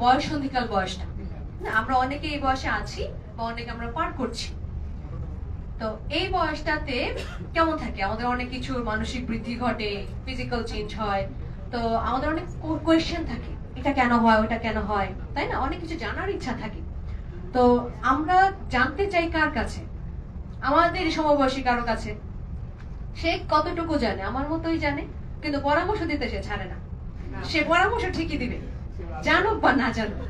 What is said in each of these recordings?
বয়স সন্ধিকাল বয়সটা, আমরা অনেকে এই বয়সে আছি বা অনেকে আমরা পার করছি। তো এই বয়সটাতে কেমন থাকে, আমাদের অনেক কিছু মানসিক বৃদ্ধি ঘটে, ফিজিক্যাল চেঞ্জ হয়, তো আমাদের অনেক কোয়েশ্চেন থাকে, এটা কেন হয়, ওটা কেন হয়, তাই না? অনেক কিছু জানার ইচ্ছা থাকে। তো আমরা জানতে চাই কার কাছে? আমাদের সমবয়সী কারো কাছে। সে কতটুকু জানে, আমার মতোই জানে, কিন্তু পরামর্শ দিতে সে ছাড়ে না। সে পরামর্শ ঠিকই দিবে, জানুক বা না জানুক,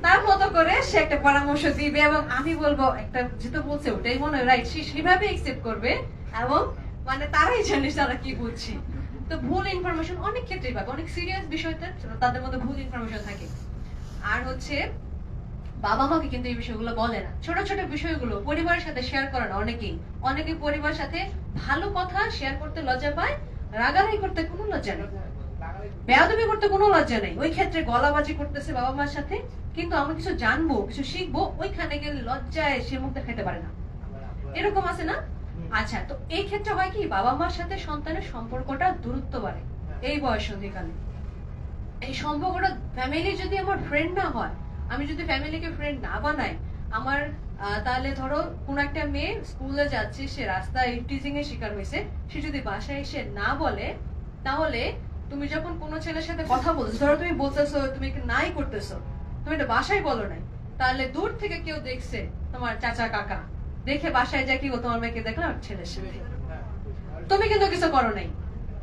তার মতো করে সে একটা পরামর্শ দিবে, এবং আমি বলবো একটা যেটা বলছে ওটাই মনে হয় রাইট, সে সেভাবে একসেপ্ট করবে, এবং মানে তারাই জানে তারা কি বলছি। তো ভুল ইনফরমেশন অনেক ক্ষেত্রেই পাবে, অনেক সিরিয়াস বিষয়তে তাদের মধ্যে ভুল ইনফরমেশন থাকে। আর হচ্ছে বাবা মাকে কিন্তু এই বিষয়গুলো বলে না, ছোট ছোট বিষয়গুলো পরিবারের সাথে শেয়ার করে না। অনেকে পরিবারের সাথে ভালো কথা শেয়ার করতে লজ্জা পায়, রাগারাগি করতে কোনো লজ্জা নেই, বেয়াদবি করতে কোনো লজ্জা নেই, ওই ক্ষেত্রে গলাবাজি করতেছে বাবা মার সাথে, কিন্তু আমরা কিছু জানবো, কিছু শিখবো, ওইখানে গেলে লজ্জায় সে মুখ দেখাতে পারে না। এরকম আছে না? আচ্ছা, তো এই ক্ষেত্রে হয় কি, বাবা মার সাথে সন্তানের সম্পর্কটা দূরত্ব বাড়ে এই বয়স সন্ধিকালে। এই সম্পর্কটা, ফ্যামিলি যদি আমার ফ্রেন্ড না হয়, আমি যদি ফ্যামিলিকে ফ্রেন্ড না বানাই, আমার তাহলে ধরো কোন একটা মেয়ে স্কুলে যাচ্ছে, সে রাস্তায় টিজিং এর শিকার হয়েছে, সে যদি বাসায় এসে না বলে, তাহলে তুমি যখন কোনো ছেলের সাথে কথা বলছো, ধরো তুমি বলতেছো তুমি নাই করতেছো, তুমি এটা বাসায় বলো নাই, তাহলে দূর থেকে কেউ দেখছে, তোমার চাচা কাকা দেখে বাসায় যায় কি তোমার মেয়েকে দেখলাম ছেলের সাথে, তুমি কিন্তু কিছু করো নাই,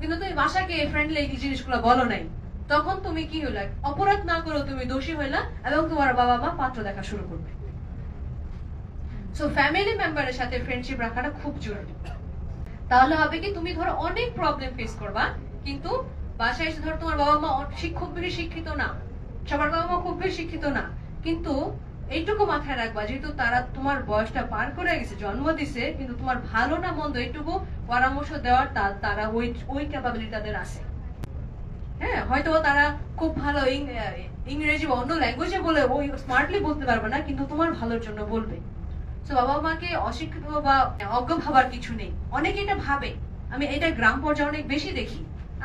কিন্তু তুমি বাসাকে ফ্রেন্ডলি এই জিনিসগুলো বলো নাই, তখন তুমি কি হইলা, অপরাধ না করেও তুমি দোষী হইলা, এবং তোমার বাবা মা পাত্র দেখা শুরু করবে। সো ফ্যামিলি মেম্বারের সাথে ফ্রেন্ডশিপ রাখাটা খুব জরুরি। তাহলে হবে কি, তুমি ধরো অনেক প্রবলেম ফেস করবা, কিন্তু বাসায় এসে ধরো তোমার বাবা মা খুব বেশি শিক্ষিত না, সবার বাবা মা খুব বেশি শিক্ষিত না, কিন্তু এইটুকু মাথায় রাখবা, যেহেতু তারা তোমার বয়সটা পার করে গেছে, জন্ম দিছে, কিন্তু তোমার ভালো না মন্দ এইটুকু পরামর্শ দেওয়ার তারা ওই ক্যাপাবিলিটি তাদের আছে। হ্যাঁ, হয়তো তারা খুব ভালো ইংরেজি বা অন্য ল্যাঙ্গুয়েজে বলে ওই স্মার্টলি বলতে পারবে না, কিন্তু তোমার ভালোর জন্য বলবে। তো বাবা মাকে অশিক্ষিত বা অজ্ঞ ভাবার কিছু নেই। অনেকে এটা ভাবে, আমি এটা গ্রাম পর্যায়ে অনেক বেশি দেখি,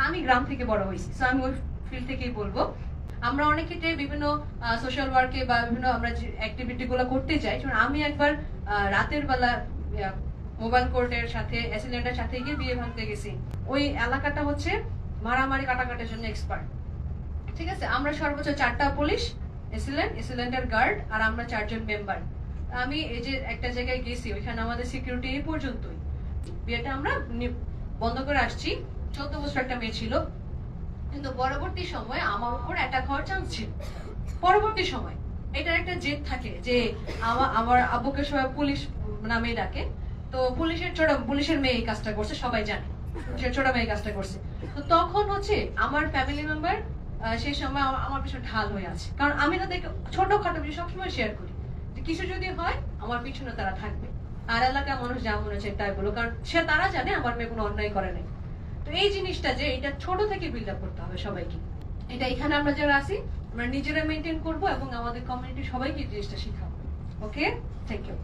আমি গ্রাম থেকে বড় হয়েছি, তো আমি ওই ফিল্ড থেকেই বলবো। আমরা অনেক ক্ষেত্রে বিভিন্ন সোশ্যাল ওয়ার্কে বা বিভিন্ন আমরা যে অ্যাক্টিভিটি গুলো করতে যাই, যেমন আমি একবার রাতের বেলা মোবাইল কোর্টের সাথে অ্যাসিলেন্টের সাথে গিয়ে বিয়ে ভাঙতে গেছি। ওই এলাকাটা হচ্ছে মারামারি কাটাকাটির জন্য এক্সপার্ট, ঠিক আছে? আমরা সর্বোচ্চ 4টা পুলিশ, এসিলেন্টের গার্ড, আর আমরা 4 জন মেম্বার। আমি এই যে একটা জায়গায় গেছি, ওইখানে আমাদের সিকিউরিটি এই পর্যন্তই। বিয়েটা আমরা বন্ধ করে আসছি, 14 বছর একটা মেয়ে ছিল, কিন্তু পরবর্তী সময় আমার উপর অ্যাটাক হওয়ার চান্স ছিল। পরবর্তী সময় এটার একটা জেদ থাকে যে আমার আব্বুকে সবাই পুলিশ নামে ডাকে, তো পুলিশের মেয়ে এই কাজটা করছে, সবাই জানে ছোট মেয়ে কাজটা করছে। তো তখন হচ্ছে আমার ফ্যামিলি মেম্বার সেই সময় আমার পিছনে ঢাল হয়ে আছে, কারণ আমি তাদেরকে ছোটখাটো বিষয় সবসময় শেয়ার করি, যে কিছু যদি হয় আমার পিছনে তারা থাকবে, আর এলাকার মানুষ যা মনে হচ্ছে তাই বলো, কারণ তারা জানে আমার মেয়ে কোনো অন্যায় করে নাই। তো এই জিনিসটা যে এটা ছোট থেকে বিল্ড আপ করতে হবে সবাইকে, এটা এখানে আমরা যারা আছি আমরা নিজেরা মেনটেন করবো, এবং আমাদের কমিউনিটি সবাইকে এই জিনিসটা শিখাবো। ওকে, থ্যাংক ইউ।